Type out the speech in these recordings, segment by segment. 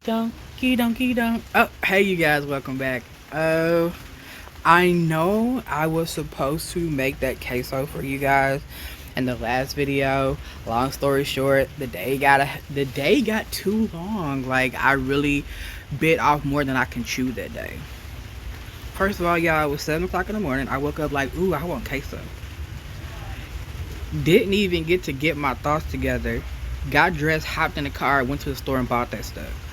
Donkey donkey donk. Oh, hey you guys, welcome back. I know I was supposed to make that queso for you guys in the last video. Long story short, the day got too long. Like I really bit off more than I can chew that day. First of all, y'all, it was 7 o'clock in the morning. I woke up like, ooh, I want queso. Didn't even get to get my thoughts together. Got dressed, hopped in the car, went to the store and bought that stuff.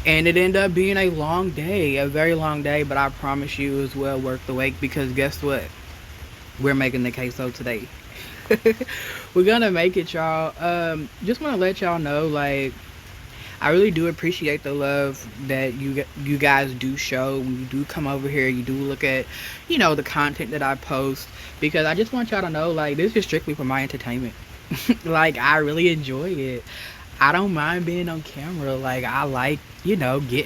And it ended up being a long day, a very long day, but I promise you it was well worth the wait because guess what? We're making the queso today. We're gonna make it, y'all. Just want to let y'all know, like, I really do appreciate the love that you guys do show when you do come over here. You do look at, the content that I post because I just want y'all to know, like, this is strictly for my entertainment. Like, I really enjoy it. I don't mind being on camera. Like, I like, getting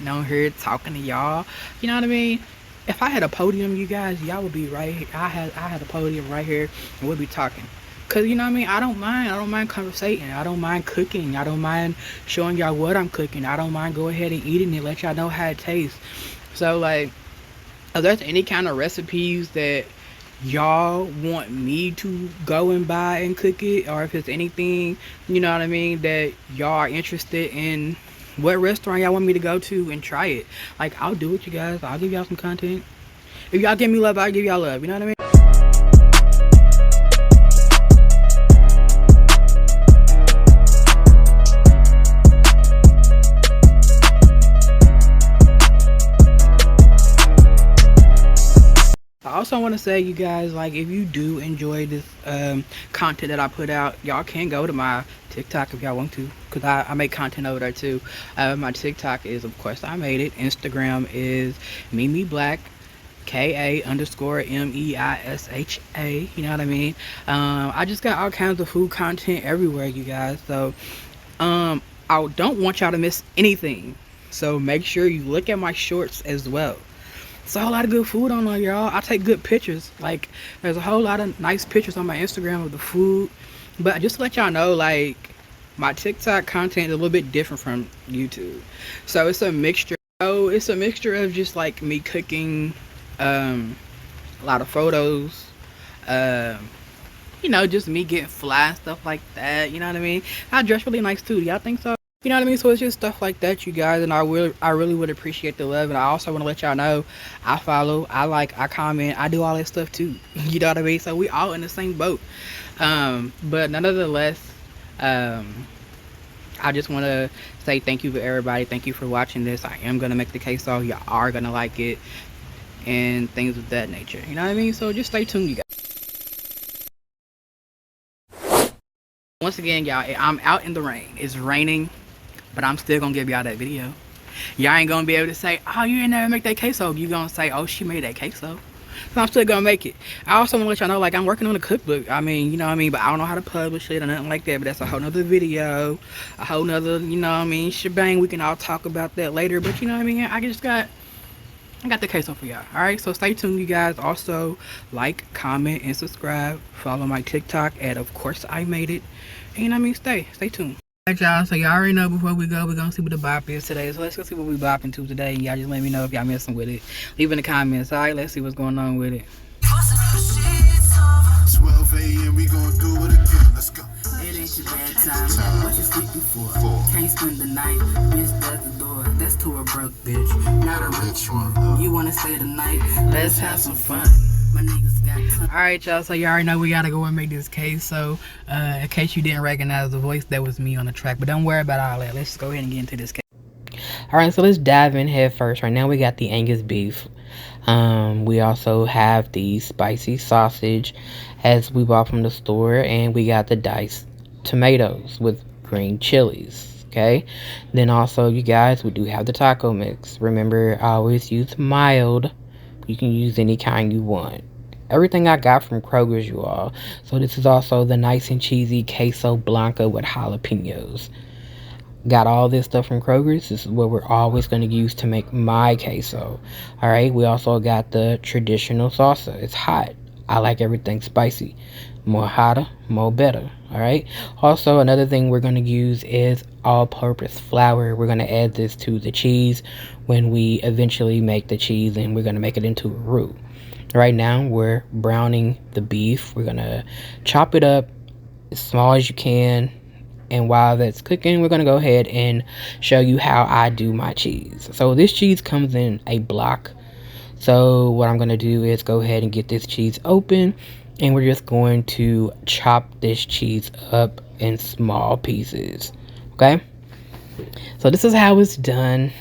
on here talking to y'all. You know what I mean? If I had a podium, you guys, y'all would be right here. I had a podium right here and we'd be talking. Cause you know what I mean? I don't mind conversating. I don't mind cooking. I don't mind showing y'all what I'm cooking. I don't mind go ahead and eating it, let y'all know how it tastes. So like, if there's any kind of recipes that y'all want me to go and buy and cook it, or if it's anything, you know what I mean, that y'all are interested in, what restaurant y'all want me to go to and try it, like, I'll do it, you guys. I'll give y'all some content. If y'all give me love, I'll give y'all love, you know what I mean? I also want to say, you guys, like, if you do enjoy this content that I put out, y'all can go to my TikTok if y'all want to, because I make content over there too. My TikTok is, of course, I made it. Instagram is Mimi Black, KA_MEISHA. You know what I mean? I just got all kinds of food content everywhere, you guys. So I don't want y'all to miss anything. So make sure you look at my shorts as well. It's a whole lot of good food on there, y'all. I take good pictures. Like, there's a whole lot of nice pictures on my Instagram of the food. But just to let y'all know, like, my TikTok content is a little bit different from YouTube. So it's a mixture. Oh, it's a mixture of just like me cooking, a lot of photos, just me getting fly and stuff like that. You know what I mean? I dress really nice too. Y'all think so? You know what I mean? So it's just stuff like that, you guys, and I really would appreciate the love. And I also want to let y'all know, I follow, I like, I comment, I do all that stuff too. You know what I mean? So we all in the same boat. But nonetheless, I just want to say thank you for everybody. Thank you for watching this. I am gonna make the queso. Y'all are gonna like it, and things of that nature. You know what I mean? So just stay tuned, you guys. Once again, y'all, I'm out in the rain. It's raining, but I'm still gonna give y'all that video. Y'all ain't gonna be able to say, oh, you ain't never make that queso. You gonna say, oh, she made that queso. So I'm still gonna make it. I also wanna let y'all know, like, I'm working on a cookbook. I mean, you know what I mean? But I don't know how to publish it or nothing like that. But that's a whole nother video. A whole nother, you know what I mean, shebang. We can all talk about that later. But you know what I mean? I got the queso for y'all. Alright, so stay tuned, you guys. Also, like, comment, and subscribe. Follow my TikTok at Of Course I Made It. And you know what I mean? Stay tuned. Alright, y'all, so y'all already know before we go, we're gonna see what the bop is today. So let's go see what we bopping to today. And y'all just let me know if y'all messing with it. Leave in the comments. Alright, let's see what's going on with it. 12 a.m. we gonna do it again. Let's go. It ain't your bad time. What you sleeping for? Can't spend the night. Bitch, that's the door. That's to a broke bitch. Not a rich one. You wanna stay the night? Let's have some fun. My niggas got time. Alright, y'all, so you already know we gotta go and make this case. So in case you didn't recognize the voice, that was me on the track. But don't worry about all that. Let's go ahead and get into this case. Alright, so let's dive in head first. Right now we got the Angus beef. We also have the spicy sausage as we bought from the store, and we got the diced tomatoes with green chilies. Okay, then also, you guys, we do have the taco mix. Remember, I always use mild. You can use any kind you want. Everything I got from Kroger's, you all. So this is also the nice and cheesy queso blanca with jalapenos. Got all this stuff from Kroger's. This is what we're always going to use to make my queso. Alright, we also got the traditional salsa. It's hot. I like everything spicy. More hotter, more better. All right. Also, another thing we're going to use is all-purpose flour. We're going to add this to the cheese when we eventually make the cheese, and we're going to make it into a roux. Right now, we're browning the beef. We're going to chop it up as small as you can. And while that's cooking, we're going to go ahead and show you how I do my cheese. So this cheese comes in a block. So what I'm going to do is go ahead and get this cheese open, and we're just going to chop this cheese up in small pieces. Okay, so this is how it's done.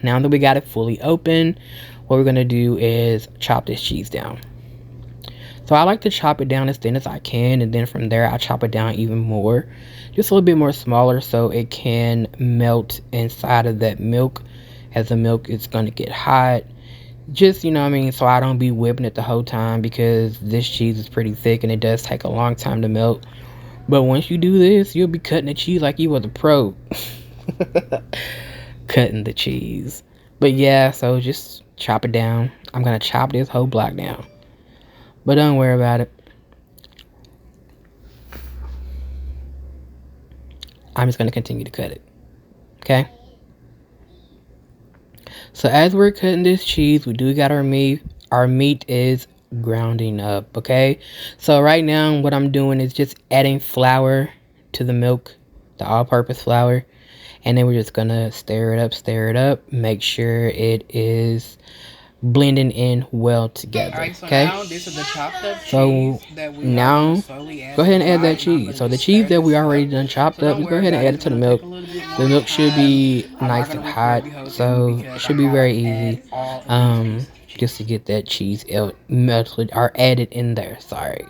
Now that we got it fully open, what we're going to do is chop this cheese down. So I like to chop it down as thin as I can, and then from there I chop it down even more, just a little bit more smaller, so it can melt inside of that milk as the milk is going to get hot. Just, you know what I mean, so I don't be whipping it the whole time, because this cheese is pretty thick and it does take a long time to melt. But once you do this, you'll be cutting the cheese like you was a pro. Cutting the cheese. But yeah, so just chop it down. I'm going to chop this whole block down. But don't worry about it. I'm just going to continue to cut it. Okay? So as we're cutting this cheese, we do got our meat. Our meat is grounding up, okay? So right now, what I'm doing is just adding flour to the milk, the all-purpose flour. And then we're just going to stir it up, make sure it is blending in well together. Alright, so okay, now this is the chopped up cheese that we now go ahead and add that cheese. So the cheese that we already done chopped up, just go ahead and add it to the milk. The milk should be nice and hot, so it should be very easy just to get that cheese melted or added in there. Sorry,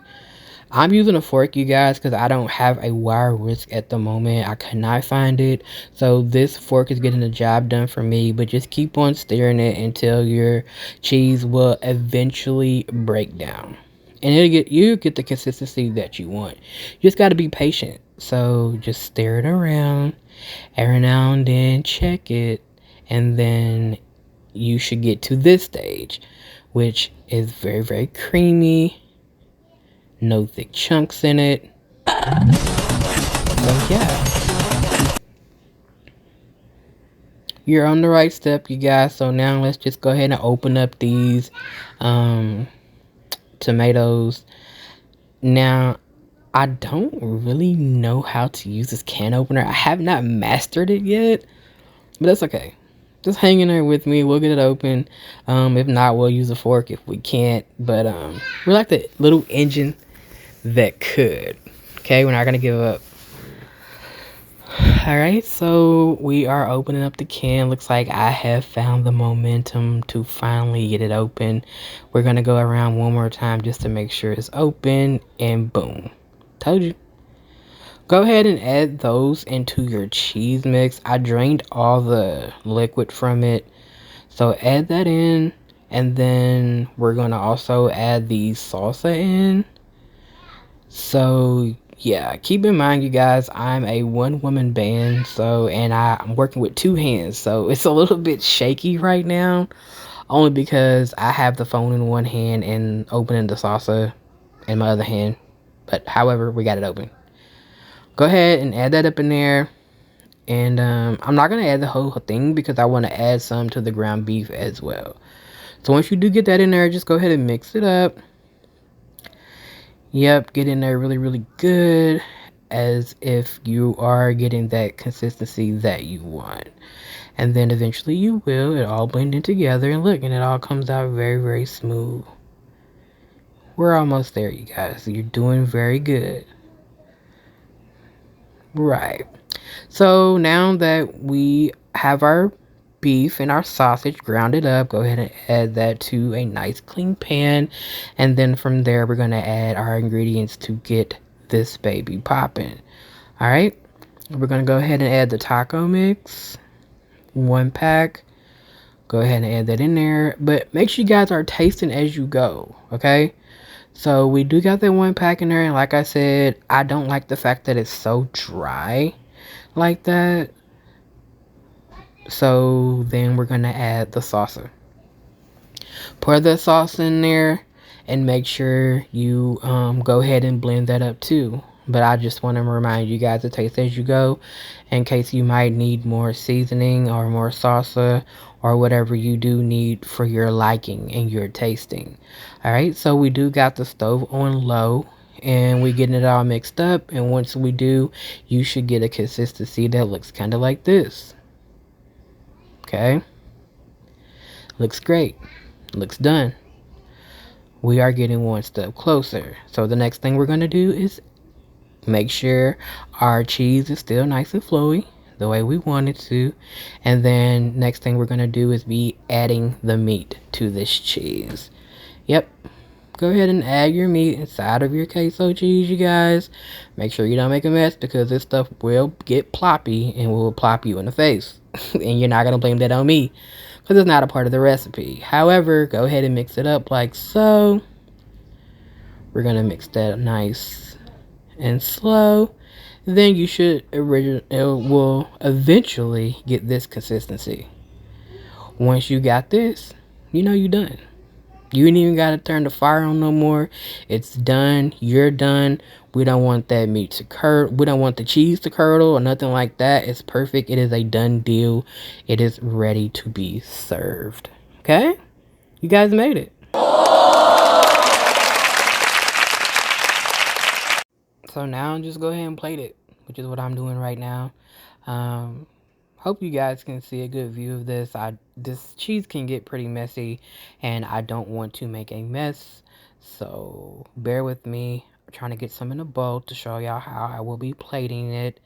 I'm using a fork, you guys, because I don't have a wire whisk at the moment. I could not find it. So this fork is getting the job done for me. But just keep on stirring it until your cheese will eventually break down. And you get the consistency that you want. You just got to be patient. So just stir it around. Every now and then check it. And then you should get to this stage, which is very, very creamy. No thick chunks in it. So yeah, you're on the right step, you guys. So now let's just go ahead and open up these tomatoes. Now, I don't really know how to use this can opener. I have not mastered it yet, but that's okay. Just hang in there with me. We'll get it open. If not, we'll use a fork if we can't. But we're like the little engine that could. Okay, we're not gonna give up. All right, so we are opening up the can. Looks like I have found the momentum to finally get it open. We're gonna go around one more time just to make sure it's open, and boom, told you. Go ahead and add those into your cheese mix. I drained all the liquid from it, so add that in, and then we're gonna also add the salsa in. So yeah, keep in mind, you guys, I'm a one-woman band, and I'm working with two hands, so it's a little bit shaky right now, only because I have the phone in one hand and opening the salsa in my other hand. But however, we got it open. Go ahead and add that up in there, and I'm not gonna add the whole thing because I want to add some to the ground beef as well. So once you do get that in there, just go ahead and mix it up. Yep, get in there really, really good, as if you are getting that consistency that you want. And then eventually you will. It all blend in together, and look, and it all comes out very, very smooth. We're almost there, you guys. You're doing very good. Right. So now that we have our beef and our sausage grounded up, go ahead and add that to a nice clean pan, and then from there we're going to add our ingredients to get this baby popping. All right, we're going to go ahead and add the taco mix, 1 pack. Go ahead and add that in there, but make sure you guys are tasting as you go. Okay, so we do got that 1 pack in there, and like I said, I don't like the fact that it's so dry like that. So then we're gonna add the salsa. Pour the sauce in there, and make sure you go ahead and blend that up too. But I just want to remind you guys to taste as you go, in case you might need more seasoning or more salsa or whatever you do need for your liking and your tasting. All right, so we do got the stove on low and we getting it all mixed up, and once we do, you should get a consistency that looks kind of like this. Okay, looks great, looks done. We are getting one step closer. So the next thing we're going to do is make sure our cheese is still nice and flowy the way we want it to. And then next thing we're going to do is be adding the meat to this cheese. Yep. Go ahead and add your meat inside of your queso cheese, you guys. Make sure you don't make a mess, because this stuff will get ploppy and will plop you in the face. And you're not going to blame that on me, because it's not a part of the recipe. However, go ahead and mix it up like so. We're going to mix that nice and slow. Then you should it will eventually get this consistency. Once you got this, you know you're done. You ain't even got to turn the fire on no more. It's done. You're done. We don't want that meat to curdle. We don't want the cheese to curdle or nothing like that. It's perfect. It is a done deal. It is ready to be served. Okay? You guys made it. So now just go ahead and plate it, which is what I'm doing right now. Hope you guys can see a good view of this. This cheese can get pretty messy, and I don't want to make a mess, so bear with me. I'm trying to get some in a bowl to show y'all how I will be plating it.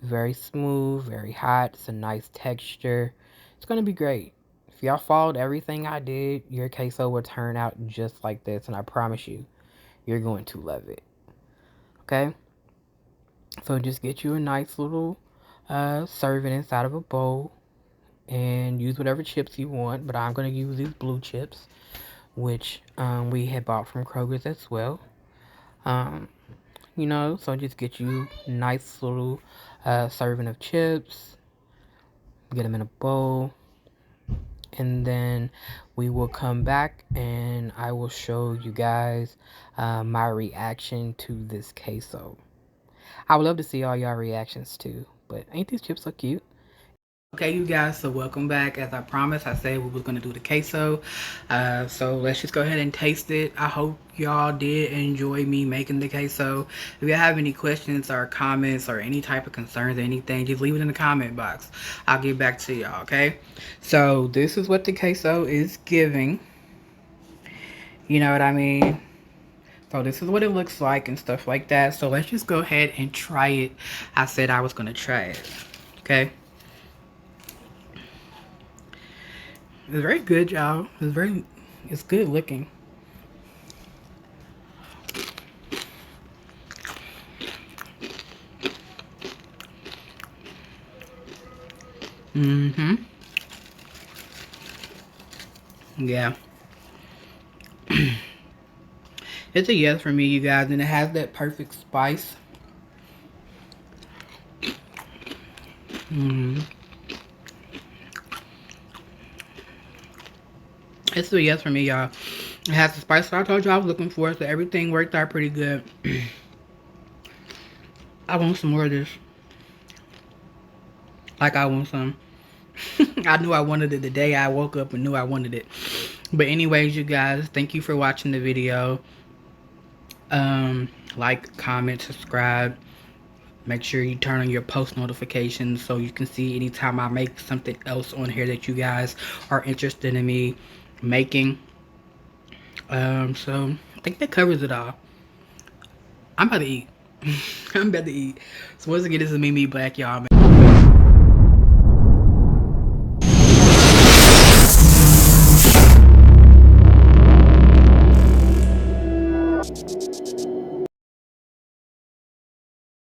Very smooth, very hot. It's a nice texture. It's gonna be great. If y'all followed everything I did, your queso will turn out just like this, and I promise you, you're going to love it. Okay? So just get you a nice little serving inside of a bowl, and use whatever chips you want, but I'm going to use these blue chips, which we had bought from Kroger's as well. You know, so just get you a nice little serving of chips, get them in a bowl, and then we will come back and I will show you guys my reaction to this queso. I would love to see all y'all reactions too, but ain't these chips so cute? Okay, you guys, so welcome back. As I promised, I said we was going to do the queso. So let's just go ahead and taste it. I hope y'all did enjoy me making the queso. If you have any questions or comments or any type of concerns or anything, just leave it in the comment box. I'll get back to y'all, okay? So this is what the queso is giving. You know what I mean? So this is what it looks like and stuff like that. So let's just go ahead and try it. I said I was going to try it, okay? It's very good, y'all. It's good looking. Mm-hmm. Yeah. It's a yes for me, you guys, and it has that perfect spice. Mm-hmm. It's a yes for me, y'all. It has the spice that I told you I was looking for, so everything worked out pretty good. I want some more of this. Like, I want some. I knew I wanted it the day I woke up and knew I wanted it. But anyways, you guys, thank you for watching the video. Like, comment, subscribe. Make sure you turn on your post notifications so you can see anytime I make something else on here that you guys are interested in me making. So I think that covers it all. I'm about to eat. I'm about to eat. So once again, this is Mimi Black, y'all.